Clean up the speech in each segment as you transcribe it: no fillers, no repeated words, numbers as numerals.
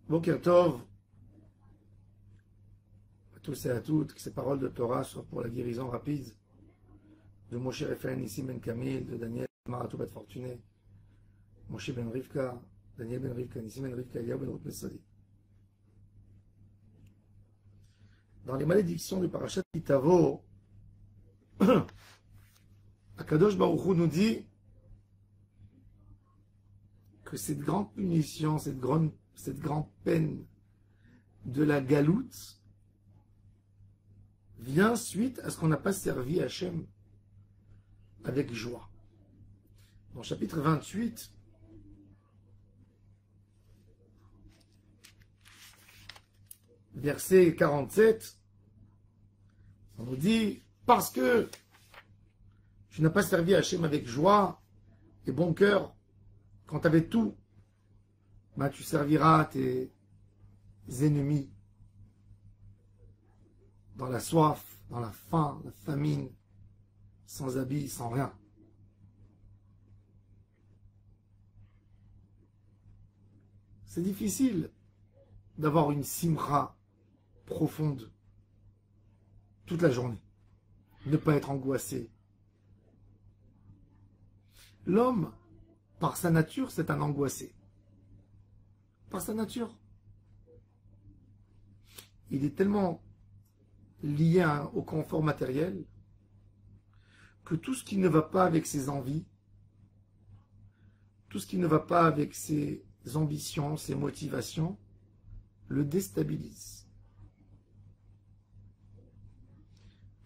Boker Tov, à tous et à toutes, que ces paroles de Torah soient pour la guérison rapide de Moshe Refaïn, Nissim Ben Kamil, de Daniel Maratou Bat Fortuné, Moshe Ben Rivka, Daniel Ben Rivka, Nissim Ben Rivka, Eliyahu Ben Ruth Mesodi. Dans les malédictions du Parashat Kitavo, Akadosh Baruch Hu nous dit que cette grande punition, cette grande peine de la galoute vient suite à ce qu'on n'a pas servi Hachem avec joie. Dans le chapitre 28, verset 47, on nous dit, parce que tu n'as pas servi Hachem avec joie et bon cœur, quand tu avais tout, bah, tu serviras tes ennemis dans la soif, dans la faim, la famine, sans habits, sans rien. C'est difficile d'avoir une simra profonde toute la journée, ne pas être angoissé. L'homme, par sa nature, c'est un angoissé. Par sa nature. Il est tellement lié au confort matériel que tout ce qui ne va pas avec ses envies, tout ce qui ne va pas avec ses ambitions, ses motivations, le déstabilise.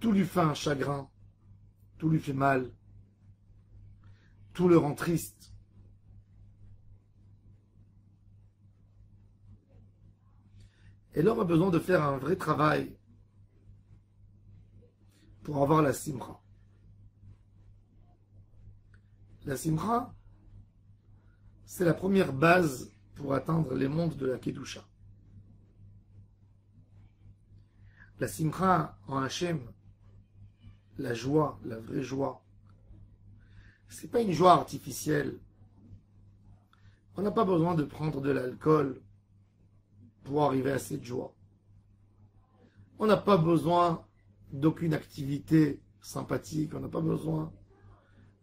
Tout lui fait un chagrin, tout lui fait mal, tout le rend triste. Et l'homme a besoin de faire un vrai travail pour avoir la simra. La simra, c'est la première base pour atteindre les mondes de la Kedusha. La simra en Hachem, la joie, la vraie joie, c'est pas une joie artificielle. On n'a pas besoin de prendre de l'alcool pour arriver à cette joie. On n'a pas besoin d'aucune activité sympathique. On n'a pas besoin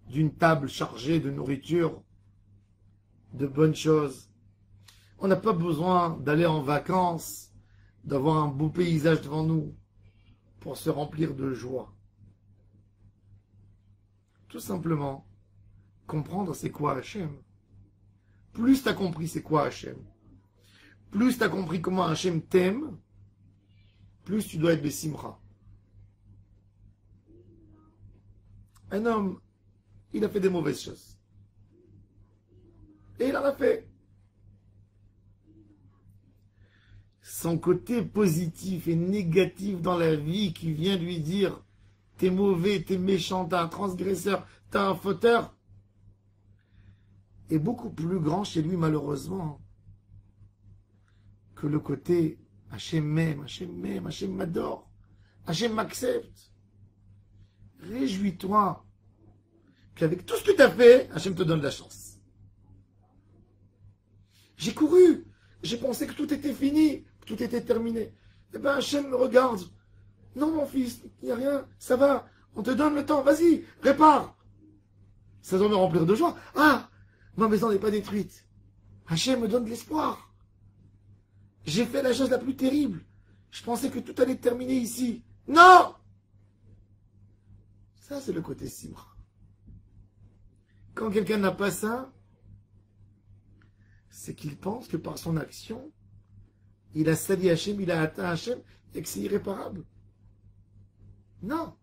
d'une table chargée de nourriture, de bonnes choses. On n'a pas besoin d'aller en vacances, d'avoir un beau paysage devant nous pour se remplir de joie. Tout simplement, comprendre c'est quoi Hachem. Plus tu as compris c'est quoi Hachem, plus tu as compris comment Hachem t'aime, plus tu dois être Bessimra. Un homme, il a fait des mauvaises choses. Et il en a fait. Son côté positif et négatif dans la vie qui vient lui dire t'es mauvais, t'es méchant, t'es un transgresseur, t'es un fauteur, est beaucoup plus grand chez lui malheureusement que le côté Hachem m'aime, Hachem m'adore, Hachem m'accepte. Réjouis-toi qu'avec tout ce que tu as fait, Hachem te donne la chance. J'ai couru, j'ai pensé que tout était fini, que tout était terminé. Eh bien Hachem me regarde. Non mon fils, il n'y a rien, ça va, on te donne le temps, vas-y, répare. Ça doit me remplir de joie. Ah, ma maison n'est pas détruite. Hachem me donne de l'espoir. J'ai fait la chose la plus terrible. Je pensais que tout allait terminer ici. Non! Ça, c'est le côté simra. Quand quelqu'un n'a pas ça, c'est qu'il pense que par son action, il a sali Hachem, il a atteint Hachem, et que c'est irréparable. Non.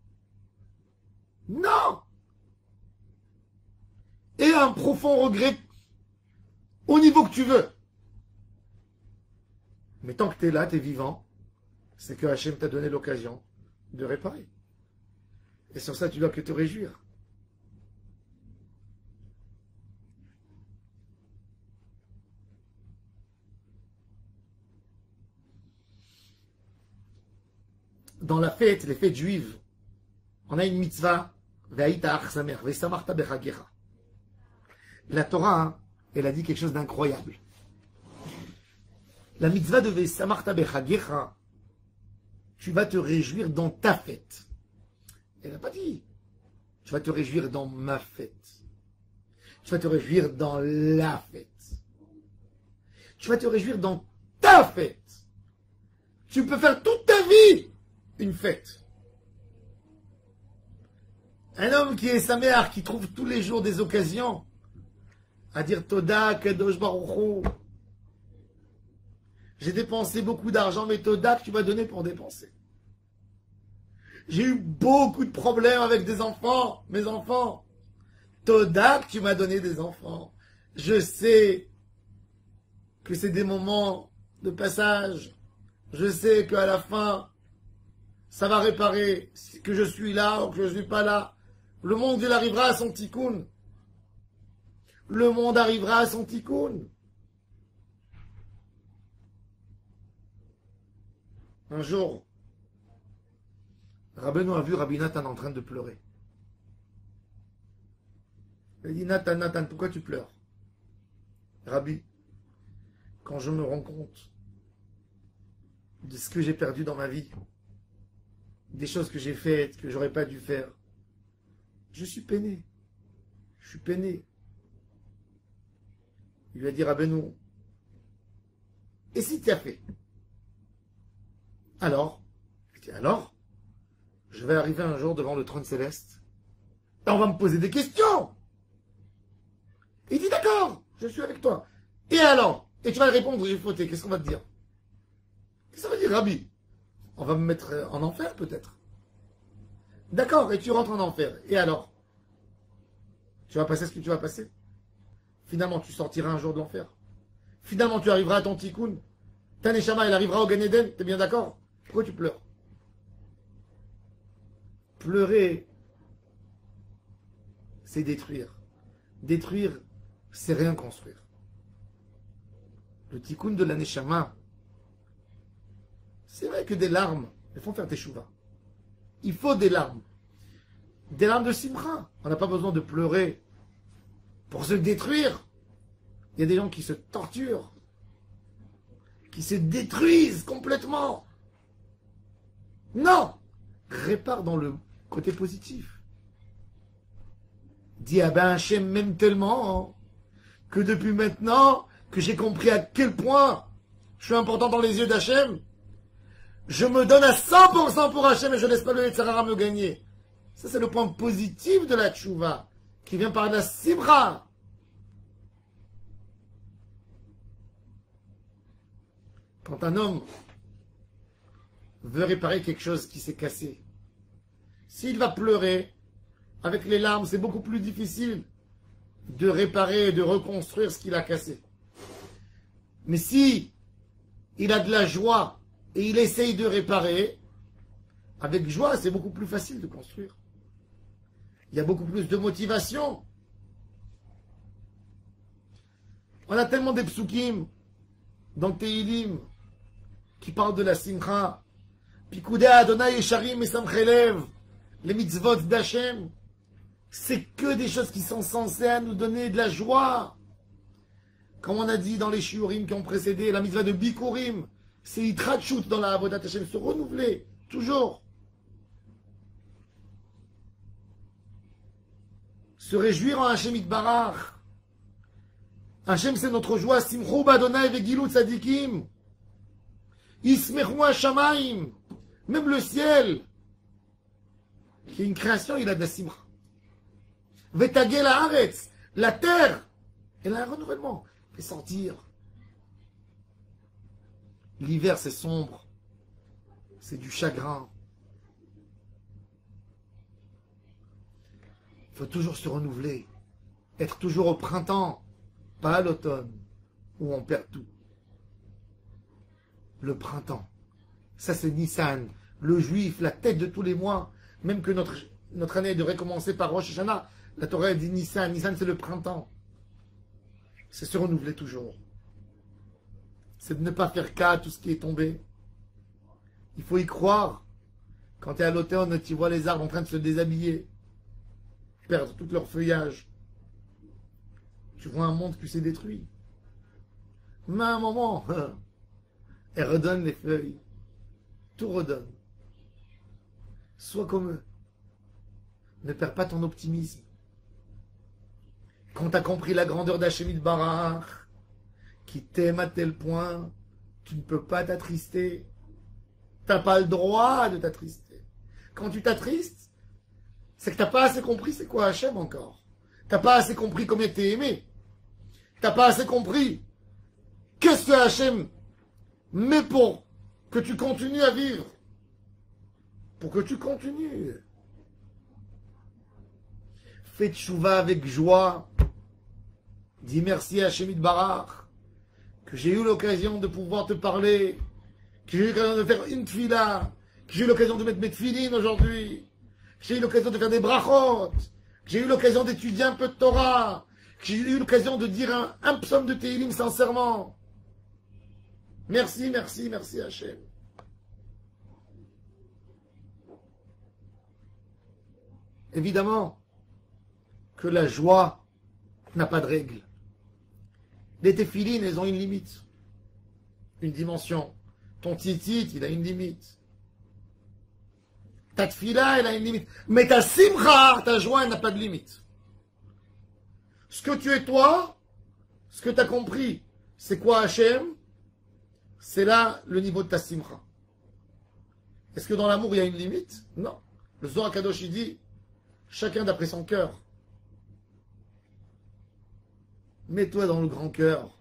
Non. Et un profond regret au niveau que tu veux. Mais tant que tu es là, tu es vivant, c'est que Hachem t'a donné l'occasion de réparer. Et sur ça, tu dois que te réjouir. Dans la fête, les fêtes juives, on a une mitzvah, la Torah, elle a dit quelque chose d'incroyable. La mitzvah de Vesamarta bechagecha, tu vas te réjouir dans ta fête. Elle n'a pas dit, tu vas te réjouir dans ma fête. Tu vas te réjouir dans la fête. Tu vas te réjouir dans ta fête. Tu peux faire toute ta vie une fête. Un homme qui est saméar, qui trouve tous les jours des occasions à dire Toda, Kadosh Baruch Hu. J'ai dépensé beaucoup d'argent, mais Toda que tu m'as donné pour dépenser. J'ai eu beaucoup de problèmes avec des enfants, mes enfants. Toda que tu m'as donné des enfants. Je sais que c'est des moments de passage. Je sais qu'à la fin, ça va réparer, que je suis là ou que je ne suis pas là. Le monde, il arrivera à son tikkun. Le monde arrivera à son tikkun. Un jour, Rabbeinu a vu Rabbi Nathan en train de pleurer. Il a dit, Nathan, Nathan, pourquoi tu pleures? Rabbi, quand je me rends compte de ce que j'ai perdu dans ma vie, des choses que j'ai faites, que j'aurais pas dû faire, je suis peiné. Je suis peiné. Il lui a dit, Rabbeinu, et si tu as fait? Alors? Il dit, alors? Je vais arriver un jour devant le trône céleste, et on va me poser des questions. Il dit, d'accord, je suis avec toi. Et alors? Et tu vas répondre, j'ai fauté, qu'est-ce qu'on va te dire? Qu'est-ce que ça veut dire, Rabbi? On va me mettre en enfer, peut-être. D'accord, et tu rentres en enfer. Et alors? Tu vas passer ce que tu vas passer? Finalement, tu sortiras un jour de l'enfer. Finalement, tu arriveras à ton tikkun. Ta neshama, elle arrivera au Gan Eden. T'es bien d'accord? Pourquoi tu pleures? Pleurer, c'est détruire. Détruire, c'est rien construire. Le tikkun de la neshama, c'est vrai que des larmes, elles font faire teshuva. Il faut des larmes. Des larmes de simcha. On n'a pas besoin de pleurer pour se détruire. Il y a des gens qui se torturent, qui se détruisent complètement. Non! Répare dans le côté positif. Dis, ah ben Hachem m'aime tellement que depuis maintenant que j'ai compris à quel point je suis important dans les yeux d'Hachem, je me donne à 100% pour Hachem et je ne laisse pas le Yetzirah me gagner. Ça, c'est le point positif de la tchouva, qui vient par la simra. Quand un homme veut réparer quelque chose qui s'est cassé, s'il va pleurer, avec les larmes, c'est beaucoup plus difficile de réparer et de reconstruire ce qu'il a cassé. Mais si il a de la joie et il essaye de réparer, avec joie, c'est beaucoup plus facile de construire. Il y a beaucoup plus de motivation. On a tellement des psukim dans Tehilim qui parlent de la simcha. Pikoudé Adonai Yesharim et Samchelev, les mitzvot d'Hachem, c'est que des choses qui sont censées à nous donner de la joie. Comme on a dit dans les shiurim qui ont précédé, la mitzvah de Bikurim, c'est Yitrachut dans la Avodat Hashem, se renouveler, toujours. Se réjouir en Hachem Yitbarach. Hachem, c'est notre joie. Simchou b'Adonai vegilut tzadikim. Yismechou hashamayim. Même le ciel, qui est une création, il a de la simcha. Vetagel haaretz. La terre, elle a un renouvellement. Fait sortir. L'hiver, c'est sombre. C'est du chagrin. Il faut toujours se renouveler. Être toujours au printemps. Pas à l'automne, où on perd tout. Le printemps. Ça, c'est Nissan. Le juif, la tête de tous les mois. Même que notre année devrait commencer par Rosh Hashanah. La Torah dit Nissan. Nissan, c'est le printemps. C'est se renouveler toujours. C'est de ne pas faire cas à tout ce qui est tombé. Il faut y croire. Quand tu es à l'automne, tu vois les arbres en train de se déshabiller. Perdre tout leur feuillage. Tu vois un monde qui s'est détruit. Mais à un moment, et redonne les feuilles. Tout redonne. Sois comme eux. Ne perds pas ton optimisme. Quand tu as compris la grandeur d'Hachem Yitbarach, qui t'aime à tel point, tu ne peux pas t'attrister. Tu n'as pas le droit de t'attrister. Quand tu t'attristes, c'est que tu n'as pas assez compris c'est quoi Hachem encore. Tu n'as pas assez compris combien tu es aimé. Tu n'as pas assez compris qu'est-ce que Hachem met pour que tu continues à vivre. Pour que tu continues. Fais tchouva avec joie. Dis merci à Hachem Yitbarach que j'ai eu l'occasion de pouvoir te parler, que j'ai eu l'occasion de faire une tefila, que j'ai eu l'occasion de mettre mes tefilines aujourd'hui, que j'ai eu l'occasion de faire des brachot, que j'ai eu l'occasion d'étudier un peu de Torah, que j'ai eu l'occasion de dire un psaume de Tehillim sincèrement. Merci, merci, merci Hachem. Évidemment que la joie n'a pas de règle. Les téphilines, elles ont une limite, une dimension. Ton titit, il a une limite. Ta tfila, elle a une limite. Mais ta simcha, ta joie, elle n'a pas de limite. Ce que tu es toi, ce que tu as compris, c'est quoi Hachem? C'est là le niveau de ta simcha. Est-ce que dans l'amour, il y a une limite? Non. Le Zohar Kadosh, il dit, chacun d'après son cœur. Mets-toi dans le grand cœur.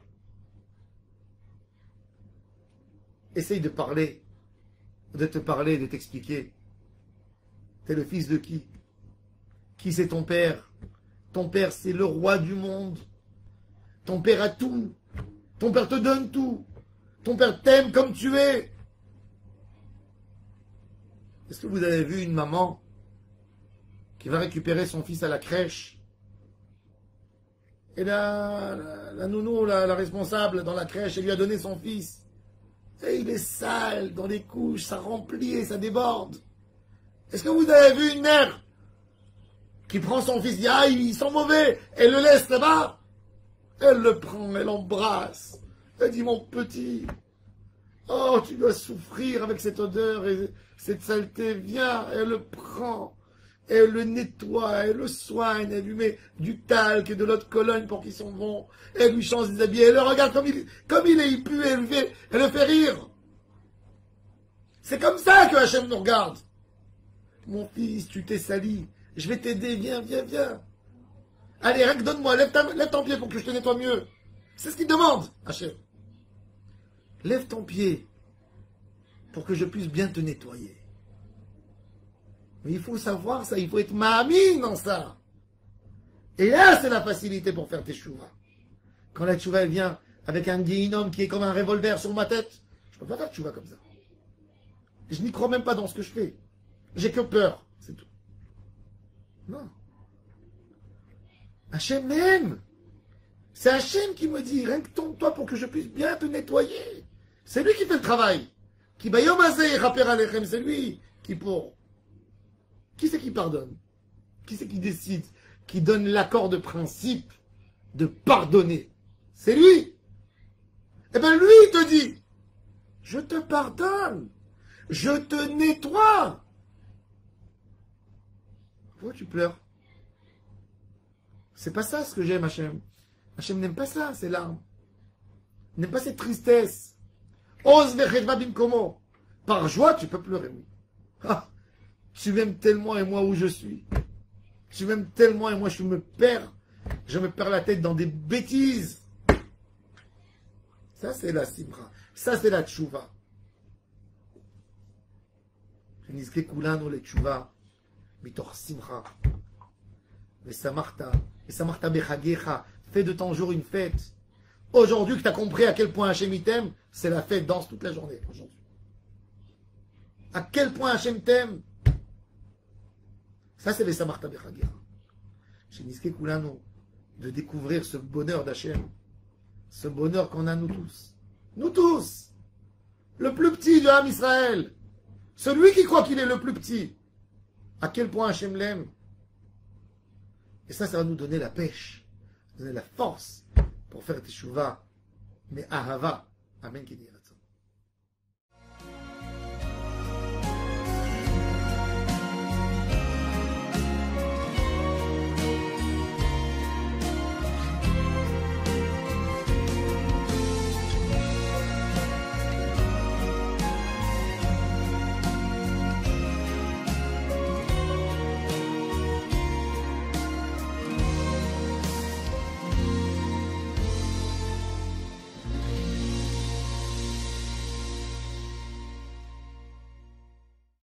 Essaye de parler, de te parler, de t'expliquer. T'es le fils de qui? Qui c'est ton père? Ton père, c'est le roi du monde. Ton père a tout. Ton père te donne tout. Ton père t'aime comme tu es. Est-ce que vous avez vu une maman qui va récupérer son fils à la crèche? Et la nounou, la responsable dans la crèche, elle lui a donné son fils. Et il est sale dans les couches, ça remplit et ça déborde. Est-ce que vous avez vu une mère qui prend son fils, dit, ah, ils sont mauvais, elle le laisse là-bas? Elle le prend, elle l'embrasse. Elle dit, mon petit, oh, tu dois souffrir avec cette odeur et cette saleté, viens, elle le prend. Elle le nettoie, elle le soigne, elle lui met du talc et de l'eau de Cologne pour qu'il s'en vont. Elle lui change des habits, elle le regarde comme il est, il pue, elle le fait rire. C'est comme ça que Hachem nous regarde. Mon fils, tu t'es sali, je vais t'aider, viens, viens, viens. Allez, rien que donne-moi, lève ton pied pour que je te nettoie mieux. C'est ce qu'il demande, Hachem. Lève ton pied pour que je puisse bien te nettoyer. Mais il faut savoir ça, il faut être ma'amine dans ça. Et là, c'est la facilité pour faire tes teshuvah. Quand la teshuvah elle vient avec un guéhinom qui est comme un revolver sur ma tête, je ne peux pas faire teshuvah comme ça. Je n'y crois même pas dans ce que je fais. J'ai que peur, c'est tout. Non. Hachem m'aime. C'est Hachem qui me dit, rien que toi pour que je puisse bien te nettoyer. C'est lui qui fait le travail. Qui bayom azeh rapper alechem, c'est lui qui pour. Qui c'est qui pardonne? Qui c'est qui décide? Qui donne l'accord de principe de pardonner? C'est lui. Eh bien lui il te dit, je te pardonne, je te nettoie. Pourquoi tu pleures? C'est pas ça ce que j'aime Hachem. Hachem n'aime pas ça, ces larmes. Il n'aime pas cette tristesse. Ose vechedva bimkomo. Par joie tu peux pleurer, oui. Ah. Tu m'aimes tellement et moi où je suis. Tu m'aimes tellement et moi je me perds la tête dans des bêtises. Ça c'est la simcha. Ça c'est la tchouva. Nizke kulano le tchouva. Mitor simcha. Vesamarta bechagecha. Fais de ton jour une fête. Aujourd'hui que tu as compris à quel point Hachem t'aime, c'est la fête, danse toute la journée. Aujourd'hui. À quel point Hachem t'aime. Ça, c'est les Samarta Bechagira. Chez Niske Kulano, de découvrir ce bonheur d'Hachem. Ce bonheur qu'on a nous tous. Nous tous. Le plus petit de Ham Israël. Celui qui croit qu'il est le plus petit. À quel point Hachem l'aime. Et ça va nous donner la pêche. Donner la force pour faire Teshuvah. Mais Ahava. Amen.